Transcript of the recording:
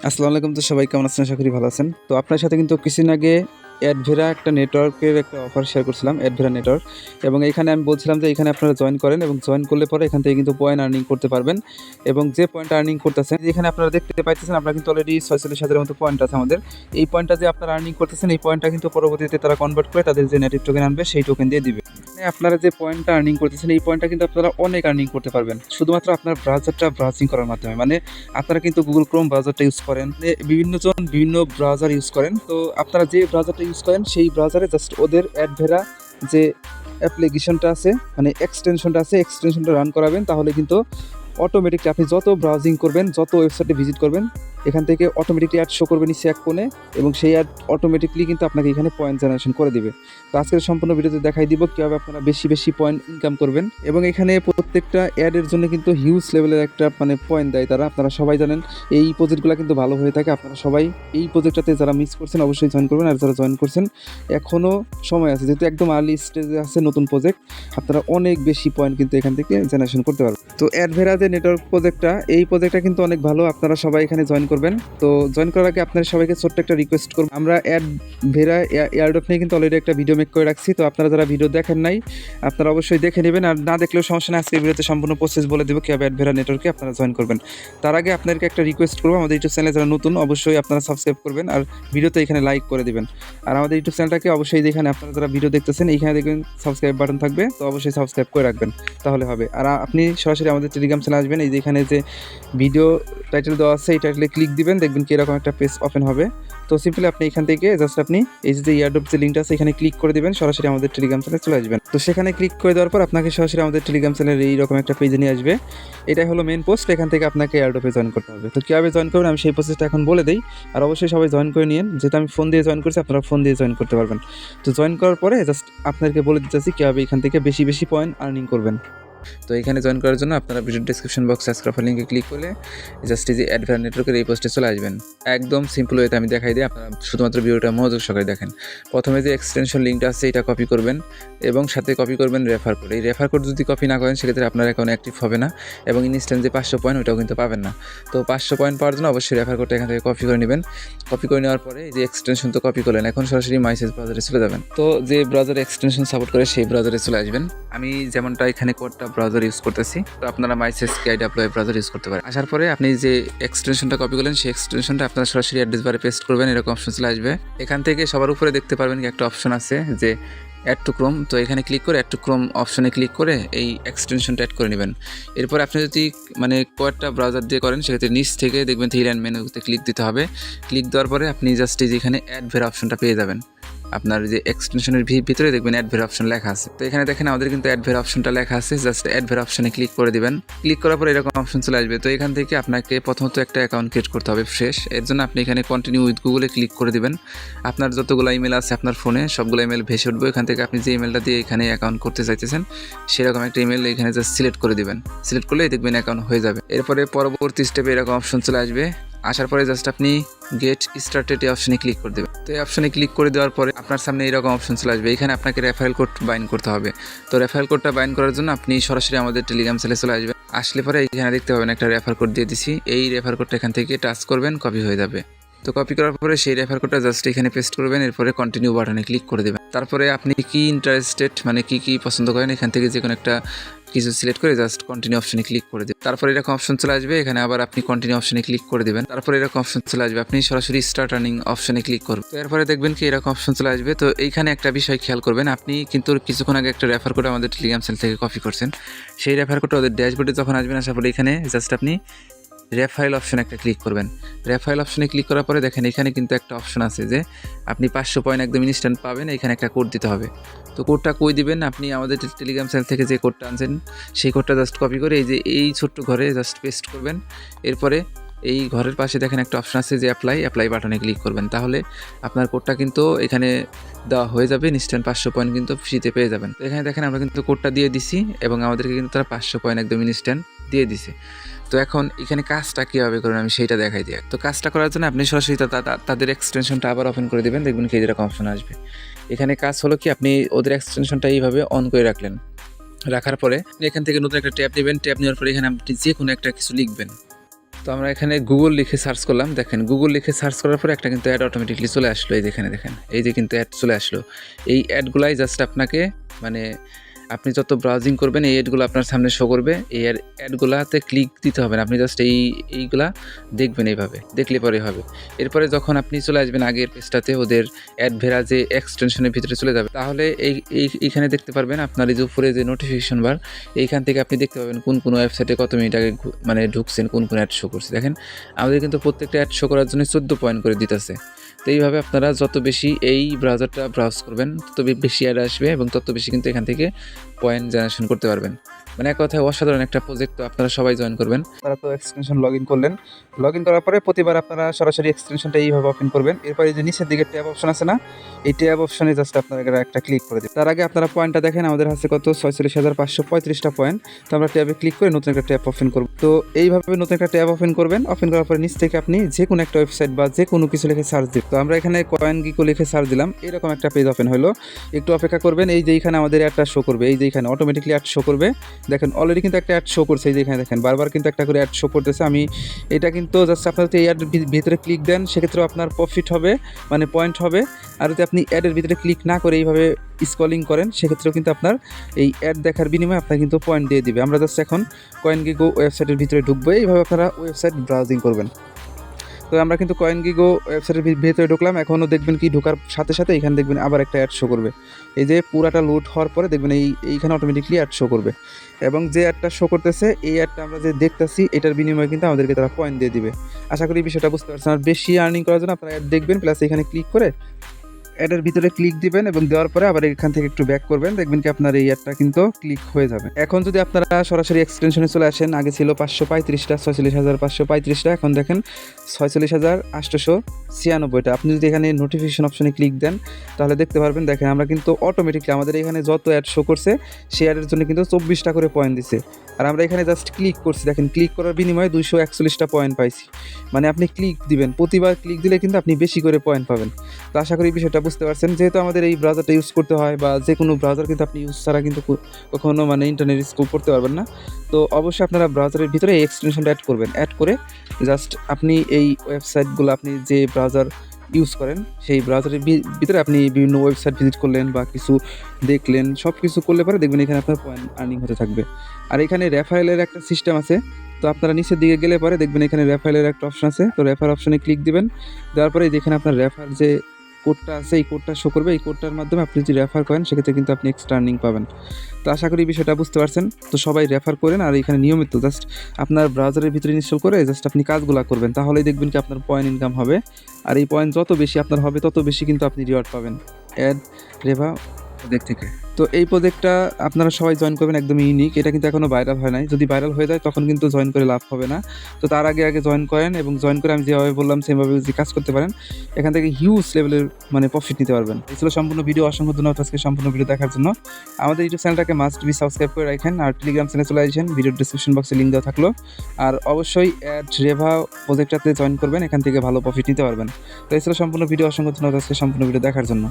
আসসালামু আলাইকুম। তো সবাই কেমন আছেন? আশা করি ভালো আছেন। তো আপনার সাথে কিন্তু কিছুদিন আগে অ্যাডভেরা একটা নেটওয়ার্কের একটা অফার শেয়ার করছিলাম, অ্যাডভেরা নেটওয়ার্ক। এবং এইখানে আমি বলছিলাম যে এখানে আপনারা জয়েন করেন এবং জয়েন করলে পরে এখান থেকে কিন্তু পয়েন্ট আর্নিং করতে পারবেন। এবং যে পয়েন্ট আর্নিং করতেছেন, এখানে আপনারা দেখতে পাইতেছেন আপনারা কিন্তু অলরেডি 46,000-এর মতো পয়েন্ট আছে আমাদের। এই পয়েন্টটা যে আপনারা আর্নিং করতেছেন, এই পয়েন্টটা কিন্তু পরবর্তীতে তারা কনভার্ট করে তাদের যে নেটিভ টোকেন আনবে সেই টোকেন দিয়ে দিবে। মানে আপনারা যে পয়েন্টটা আর্নিং করতেছেন, এই পয়েন্টটা কিন্তু আপনারা অনেক আর্নিং করতে পারবেন শুধুমাত্র আপনার ব্রাউজারটা ব্রাউজিং করার মাধ্যমে। মানে আপনারা কিন্তু গুগল ক্রোম ব্রাউজারটা ইউজ করেন, বিভিন্নজন বিভিন্ন ব্রাউজার ইউজ করেন। তো আপনারা যে ব্রাউজারটা ইউজ করেন সেই ব্রাউজারে জাস্ট ওদের অ্যাডভেরা যে অ্যাপ্লিকেশনটা আছে, মানে এক্সটেনশনটা আছে, এক্সটেনশনটা রান করাবেন। তাহলে কিন্তু অটোমেটিকলি আপনি যত ব্রাউজিং করবেন, যত ওয়েবসাইটে ভিজিট করবেন, এখান থেকে অটোমেটিকলি অ্যাড শো করবে নিচে এক কোণে, এবং সেই অ্যাড অটোমেটিকলি কিন্তু আপনাকে এখানে পয়েন্ট জেনারেশন করে দিবে। তো আজকের সম্পূর্ণ ভিডিওতে দেখাই দিব কীভাবে আপনারা বেশি বেশি পয়েন্ট ইনকাম করবেন। এবং এখানে প্রত্যেকটা অ্যাডের জন্য কিন্তু হিউজ লেভেলের একটা মানে পয়েন্ট দেয় তারা। আপনারা সবাই জানেন এই প্রজেক্টগুলো কিন্তু ভালো হয়ে থাকে। আপনারা সবাই এই প্রজেক্টটাতে যারা মিস করছেন অবশ্যই জয়েন করবেন, আর যারা জয়েন করছেন এখনও সময় আছে, যেহেতু একদম আর্লি স্টেজে আছে নতুন প্রজেক্ট, আপনারা অনেক বেশি পয়েন্ট কিন্তু এখান থেকে জেনারেশন করতে পারবেন। তো অ্যাডভেরা যে নেটওয়ার্ক প্রজেক্টটা, এই প্রজেক্টটা কিন্তু অনেক ভালো, আপনারা সবাই এখানে জয়েন করবেন। তো জয়েন করার আগে আপনারা সবাইকে ছোট্ট একটা রিকোয়েস্ট করব, আমরা অ্যাডভেরা এয়ারড্রপ নিয়ে কিন্তু অলরেডি একটা ভিডিও মেক করে রাখছি। তো আপনারা যারা ভিডিও দেখেন নাই আপনারা অবশ্যই দেখে নেবেন, আর না দেখলেও সমস্যা নেই, আজকের ভিডিওতে সম্পূর্ণ প্রসেস বলে দেবো কীভাবে অ্যাডভেরা নেটওয়ার্কে আপনারা জয়েন করবেন। তার আগে আপনাদেরকে একটা রিকোয়েস্ট করবো, আমাদের ইউটিউব চ্যানেলে যারা নতুন অবশ্যই আপনারা সাবস্ক্রাইব করবেন, আর ভিডিওতে এখানে লাইক করে দিবেন। আর আমাদের ইউটিউব চ্যানেলটাকে অবশ্যই যেখানে আপনারা যারা ভিডিও দেখতেছেন এইখানে দেখবেন সাবস্ক্রাইব বাটন থাকবে, তো অবশ্যই সাবস্ক্রাইব করে রাখবেন, তাহলে হবে। আর আপনি সরাসরি আমাদের টেলিগ্রাম চ্যানেলে আসবেন, এই যে এখানে যে ভিডিও টাইটেল দেওয়া আছে এই টাইটেলে ক্লিক দিবেন, দেখবেন কি এরকম একটা পেজ ওপেন হবে। তো সিম্পলি আপনি এখান থেকে জাস্ট আপনি এই যে এয়ারড্রপ যে লিঙ্কটা আছে এখানে ক্লিক করে দিবেন, সরাসরি আমাদের টেলিগ্রাম চ্যানেলে চলে আসবেন। তো সেখানে ক্লিক করে দেওয়ার পর আপনাকে সরাসরি আমাদের টেলিগ্রাম চ্যানেলের এইরকম একটা পেজে নিয়ে আসবে। এটাই হলো মেন পোস্ট, এখান থেকে আপনাকে এয়ারড্রপে জয়েন করতে হবে। তো কীভাবে জয়েন করবেন আমি সেই প্রসেসটা এখন বলে দিই, আর অবশ্যই সবাই জয়েন করে নিন। যেহেতু আমি ফোন দিয়ে জয়েন করছি, আপনারা ফোন দিয়ে জয়েন করতে পারবেন। তো জয়েন করার পরে জাস্ট আপনাদেরকে বলে দিতেছি কীভাবে এখান থেকে বেশি বেশি পয়েন্ট আর্নিং করবেন। তো এখানে জয়েন করার জন্য আপনারা ভিডিও ডিসক্রিপশন বক্স সাবস্ক্রাইব লিঙ্কে ক্লিক করলে জাস্ট এই যে অ্যাডভেরা নেটওয়ার্কের এই পোস্টে চলে আসবেন। একদম সিম্পল ওয়েতে আমি দেখাই দিই, আপনারা শুধুমাত্র ভিডিওটা মনোযোগ সহকারে দেখেন। প্রথমে যে এক্সটেনশন লিঙ্কটা আছে এটা কপি করবেন এবং সাথে কপি করবেন রেফার কোড। এই রেফার কোড যদি কপি না করেন সেক্ষেত্রে আপনার অ্যাকাউন্ট অ্যাক্টিভ হবে না, এবং ইনস্ট্যান্ট যে 500 পয়েন্ট ওটাও কিন্তু পাবেন না। তো 500 পয়েন্ট পাওয়ার জন্য অবশ্যই রেফার কোডটা এখান থেকে কপি করে নেবেন। কপি করে নেওয়ার পরে এই যে এক্সটেনশন তো কপি করলেন, এখন সরাসরি মাইসেজ ব্রাউজারে চলে যাবেন। তো যে ব্রাউজার এক্সটেনশন সাপোর্ট করে সেই ব্রাউজারে চলে আসবেন। আমি যেমনটা এখানে কোডটা ব্রাউজার ইউজ করতেছি, তো আপনারা মাইসেজ KIWI ব্রাউজার ইউজ করতে পারেন। আসার পরে আপনি যে এক্সটেনশনটা কপি করলেন সেই এক্সটেনশনটা আপনারা সরাসরি অ্যাড্রেস বারে পেস্ট করবেন, এরকম অপশন চলে আসবে। এখান থেকে সবার উপরে দেখতে পারবেন কি একটা অপশন আছে যে অ্যাড টু ক্রোম। তো এখানে ক্লিক করে অ্যাড টু ক্রোম অপশনে ক্লিক করে এই এক্সটেনশনটা অ্যাড করে নেবেন। এরপর আপনি যদি মানে কয়েকটা ব্রাউজার দিয়ে করেন সেক্ষেত্রে নিচ থেকে দেখবেন থ্রি লাইন মেনুতে ক্লিক দিতে হবে। ক্লিক দেওয়ার পরে আপনি জাস্ট এই যেখানে অ্যাডভেরা অপশনটা পেয়ে যাবেন। আপনার যে এক্সটেনশনের ভিতরে দেখবেন অ্যাডভেরা অপশন লেখা আছে। তো এখানে দেখেন আমাদের কিন্তু অ্যাডভেরা অপশনটা লেখা আছে, জাস্ট অ্যাডভেরা অপশনে ক্লিক করে দিবেন। ক্লিক করার পর এরকম অপশন চলে আসবে। তো এখান থেকে আপনাকে প্রথমত একটা অ্যাকাউন্ট ক্রিয়েট করতে হবে ফ্রেশ। এর জন্য আপনি এখানে কন্টিনিউ উইথ গুগলে ক্লিক করে দিবেন। আপনার যতগুলো ইমেল আছে আপনার ফোনে সবগুলো ইমেল ভেসে উঠবে। এখান থেকে আপনি যে ইমেলটা দিয়ে এখানে অ্যাকাউন্ট করতে চাইতেছেন সেরকম একটা ইমেল এখানে জাস্ট সিলেক্ট করে দিবেন। সিলেক্ট করলেই দেখবেন অ্যাকাউন্ট হয়ে যাবে। এরপরে পরবর্তী স্টেপে এরকম অপশন চলে আসবে। আসার পরে জাস্ট আপনি গেট স্টার্টেড এই অপশনে ক্লিক করে দেবেন। তো এই অপশনে ক্লিক করে দেওয়ার পরে আপনার সামনে এরকম অপশন চলে আসবে। এখানে আপনাকে রেফারেল কোড বাইন্ড করতে হবে। তো রেফারেল কোডটা বাইন্ড করার জন্য আপনি সরাসরি আমাদের টেলিগ্রাম চ্যানেলে চলে আসবেন। আসলে পরে এখানে দেখতে পাবেন একটা রেফার কোড দিয়ে দিছি। এই রেফার কোডটা এখান থেকে টাচ করবেন, কপি হয়ে যাবে। তো কপি করার পরে সেই রেফার কোডটা জাস্ট এখানে পেস্ট করবেন, এরপরে কন্টিনিউ বাটনে ক্লিক করে দেবেন। তারপরে আপনি কি ইন্টারেস্টেড মানে কি পছন্দ করেন এখান থেকে যে কোনো একটা কিছু সিলেক্ট করে জাস্ট কন্টিনিউ অপশনে ক্লিক করে দেবেন। তারপরে এরকম অপশন চলে আসবে, এখানে আবার আপনি কন্টিনিউ অপশনে ক্লিক করে দেবেন। তারপরে এরকম অপশন চলে আসবে, আপনি সরাসরি স্টার্ট আর্নিং অপশনে ক্লিক করবেন। তো এরপরে দেখবেন কি এরকম অপশন চলে আসবে। তো এইখানে একটা বিষয় খেয়াল করবেন, আপনি কিন্তু কিছুক্ষণ আগে একটা রেফার কোড আমাদের টেলিগ্রাম চ্যানেল থেকে কপি করছেন। সেই রেফার কোডটা ওদের ড্যাশবোর্ডে যখন আসবেন, আসার পরে এখানে জাস্ট আপনি রেফারেল অপশন একটা ক্লিক করবেন। রেফারেল অপশনে ক্লিক করার পরে দেখেন এখানে কিন্তু একটা অপশন আছে যে আপনি 500 পয়েন্ট একদম ইনস্ট্যান্ট পাবেন। এখানে একটা কোড দিতে হবে। তো কোডটা কই দিবেন, আপনি আমাদের টেলিগ্রাম চ্যানেল থেকে যে কোডটা আনছেন সেই কোডটা জাস্ট কপি করে এই যে এই ছোট্ট ঘরে জাস্ট পেস্ট করবেন। এরপরে এই ঘরের পাশে দেখেন একটা অপশন আছে যে অ্যাপ্লাই বাটনে ক্লিক করবেন। তাহলে আপনার কোডটা কিন্তু এখানে দেওয়া হয়ে যাবে, ইনস্ট্যান্ট 500 পয়েন্ট কিন্তু ফ্রিতে পেয়ে যাবেন। তো এখানে দেখেন আমরা কিন্তু কোডটা দিয়ে দিছি এবং আমাদেরকে কিন্তু তারা 500 পয়েন্ট একদম ইনস্ট্যান্ট দিয়ে দিছে। তো এখন এখানে কাজটা কীভাবে করবেন আমি সেইটা দেখাই দিই। তো কাজটা করার জন্য আপনি সরাসরি তাদের এক্সটেনশনটা আবার ওপেন করে দেবেন, দেখবেন কি এরকম অপশন আসবে। এখানে কাজ হলো কি আপনি ওদের এক্সটেনশনটা এইভাবে অন করে রাখার পরে এখান থেকে নতুন একটা ট্যাব নেবেন। ট্যাব নেওয়ার পরে এখানে আপনি যে কোনো একটা কিছু লিখবেন। তো তো আমরা এখানে গুগল লিখে সার্চ করলাম, দেখেন গুগল লিখে সার্চ করার পরে একটা কিন্তু অ্যাড অটোমেটিকলি চলে আসলো। এই যেখানে দেখেন, এই যে কিন্তু অ্যাড চলে আসলো। এই অ্যাডগুলাই জাস্ট আপনাকে মানে আপনি যত ব্রাউজিং করবেন এই অ্যাডগুলো আপনার সামনে শো করবে। এই অ্যাডগুলাতে ক্লিক দিতে হবে না, আপনি জাস্ট এইগুলা দেখবেন, এইভাবে দেখলে পরে হবে। এরপরে যখন আপনি চলে আসবেন আগের পেজটাতে, ওদের অ্যাডভেরা যে এক্সটেনশনের ভিতরে চলে যাবে, তাহলে এইখানে দেখতে পারবেন আপনার এই যে উপরে যে নোটিফিকেশন বার, এইখান থেকে আপনি দেখতে পাবেন কোন ওয়েবসাইটে কত মিনিট আগে মানে ঢুকছেন, কোন অ্যাড শো করছে। দেখেন আমাদের কিন্তু প্রত্যেকটা অ্যাড শো করার জন্য 14 পয়েন্ট করে দিতেছে। তো এইভাবে আপনারা যত বেশি এই ব্রাউজারটা ব্রাউজ করবেন তত বেশি অ্যাড আসবে এবং তত বেশি কিন্তু এখান থেকে পয়েন্ট জেনারেশন করতে পারবেন। মানে এক কথায় অসাধারণ একটা প্রজেক্ট। তো আপনারা সবাই জয়েন করবেন। তারা তো এক্সটেনশন লগ ইন করলেন, লগ ইন করার পরে প্রতিবার আপনারা সরাসরি এক্সটেনশনটা এইভাবে ওপেন করবেন। এরপরে যে নিচের দিকে ট্যাব অপশন আছে না, এই ট্যাব অপশনে জাস্ট আপনারা একটা ক্লিক করে দিন। তার আগে আপনারা পয়েন্টটা দেখেন, আমাদের হাতে কত 46,535টা পয়েন্ট। তো আমরা ট্যাবে ক্লিক করে নতুন একটা ট্যাব ওপেন করব। তো এইভাবে নতুন একটা ট্যাব ওপেন করবেন। ওপেন করার পরে নিচ থেকে আপনি যে কোনো একটা ওয়েবসাইট বা যে কোনো কিছু লিখে সার্চ দিন। তো আমরা এখানে CoinGecko লিখে সার্চ দিলাম, এরকম একটা পেজ ওপেন হলো। একটু অপেক্ষা করবেন, এই যে এখানে আমাদের অ্যাডটা শো করবে, এই যে এখানে অটোমেটিকলি অ্যাড শো করবে। দেখেন অলরেডি কিন্তু একটা অ্যাড শো করছে, এই যে এখানে দেখেন বারবার কিন্তু একটা করে অ্যাড শো করতেছে। আমি এটা কিন্তু জাস্ট আপনার যদি এই অ্যাড ভিতরে ক্লিক দেন সেক্ষেত্রেও আপনার প্রফিট হবে, মানে পয়েন্ট হবে। আর যদি আপনি অ্যাডের ভিতরে ক্লিক না করে এইভাবে স্ক্রলিং করেন সেক্ষেত্রেও কিন্তু আপনার এই অ্যাড দেখার বিনিময়ে আপনার কিন্তু পয়েন্ট দিয়ে দিবে। আমরা জাস্ট এখন CoinGecko ওয়েবসাইটের ভিতরে ঢুকবো, এইভাবে আপনারা ওয়েবসাইট ব্রাউজিং করবেন। তো আমরা কিন্তু CoinGecko ওয়েবসাইটের ভিতরে ঢুকলাম। এখনও দেখবেন কি ঢোকার সাথে সাথে এখানে দেখবেন আবার একটা অ্যাড শো করবে। এই যে পুরাটা লোড হওয়ার পরে দেখবেন এইখানে অটোমেটিকলি অ্যাড শো করবে এবং যে অ্যাডটা শো করতেছে এই অ্যাডটা আমরা যে দেখতেছি এটার বিনিময়ে কিন্তু আমাদেরকে তারা পয়েন্ট দিয়ে দিবে। আশা করি বিষয়টা বুঝতে পারছেন। আর বেশি আর্নিং করার জন্য আপনারা অ্যাড দেখবেন, প্লাস এখানে ক্লিক করে অ্যাডের ভিতরে ক্লিক দিবেন এবং দেওয়ার পরে আবার এখান থেকে একটু ব্যাক করবেন, দেখবেন কি আপনার এই অ্যাডটা কিন্তু ক্লিক হয়ে যাবে। এখন যদি আপনারা সরাসরি এক্সটেনশনে চলে আসেন, আগে ছিল 535টা, 46,535টা, এখন দেখেন 46,896টা। আপনি যদি এখানে নোটিফিকেশন অপশনে ক্লিক দেন তাহলে দেখতে পারবেন, দেখেন আমরা কিন্তু অটোমেটিকলি আমাদের এখানে যত অ্যাড শো করছে সেই অ্যাডের জন্য কিন্তু 24টা করে পয়েন্ট দিছে। আর আমরা এখানে জাস্ট ক্লিক করছি, দেখেন ক্লিক করার বিনিময়ে 241টা পয়েন্ট পাইছি। মানে আপনি ক্লিক দিবেন, প্রতিবার ক্লিক দিলে কিন্তু আপনি বেশি করে পয়েন্ট পাবেন। তো আশা করি বিষয়টা বুঝতে পারছেন। যেহেতু আমাদের এই ব্রাউজারটা ইউজ করতে হয়, বা যে কোনো ব্রাউজার কিন্তু আপনি ইউজ ছাড়া কিন্তু কখনো মানে ইন্টারনেট স্কোপ করতে পারবেন না। তো অবশ্যই আপনারা ব্রাউজারের ভিতরে এই এক্সটেনশনটা অ্যাড করবেন। অ্যাড করে জাস্ট আপনি এই ওয়েবসাইটগুলো আপনি যে ব্রাউজার ইউজ করেন সেই ব্রাউজারের ভিতরে আপনি বিভিন্ন ওয়েবসাইট ভিজিট করলেন বা কিছু দেখলেন, সব কিছু করলে পরে দেখবেন এখানে আপনার পয়েন্ট আর্নিং হতে থাকবে। আর এখানে রেফারেলের একটা সিস্টেম আছে। তো আপনারা নিচের দিকে গেলে পরে দেখবেন এখানে রেফারেলের একটা অপশন আছে। তো রেফার অপশনে ক্লিক দিবেন, দেওয়ার পরে যেখানে আপনার রেফার যে কোডটা আছে এই কোডটা শো করবে। এই কোডটার মাধ্যমে আপনি যদি রেফার করেন সেক্ষেত্রে কিন্তু আপনি এক্সট্রা আর্নিং পাবেন। তো আশা করি বিষয়টা বুঝতে পারছেন। তো সবাই রেফার করেন, আর এখানে নিয়মিত জাস্ট আপনার ব্রাউজারের ভিতরে ইনস্টল করে জাস্ট আপনি কাজগুলো করবেন, তাহলেই দেখবেন কি আপনার পয়েন্ট ইনকাম হবে। আর এই পয়েন্ট যত বেশি আপনার হবে তত বেশি কিন্তু আপনি রিওয়ার্ড পাবেন অ্যাডভেরা প্রজেক্ট থেকে। তো এই প্রজেক্টটা আপনারা সবাই জয়েন করবেন, একদম ইউনিক। এটা কিন্তু এখনও ভাইরাল হয় নাই, যদি ভাইরাল হয়ে যায় তখন কিন্তু জয়েন করে লাভ হবে না। তো তার আগে জয়েন করেন এবং জয়েন করে আমি যেভাবে বললাম সেভাবে যদি কাজ করতে পারেন এখান থেকে হিউজ লেভেলের মানে প্রফিট নিতে পারবেন। এই ছিল সম্পূর্ণ ভিডিও। অসংখ্য ধন্যবাদ আজকে সম্পূর্ণ ভিডিও দেখার জন্য। আমাদের ইউটিউব চ্যানেলটাকে মাস্ট বি সাবস্ক্রাইব করে রাখেন, আর টেলিগ্রাম চ্যানেলে চলে আসেন, ভিডিও ডিসক্রিপশন বক্সে লিঙ্ক দেওয়া থাকলো। আর অবশ্যই অ্যাডভেরা প্রজেক্টটাতে জয়েন করবেন, এখান থেকে ভালো প্রফিট নিতে পারবেন। তো এই ছিল সম্পূর্ণ ভিডিও। অসংখ্য ধন্যবাদ আজকে সম্পূর্ণ ভিডিও দেখার জন্য।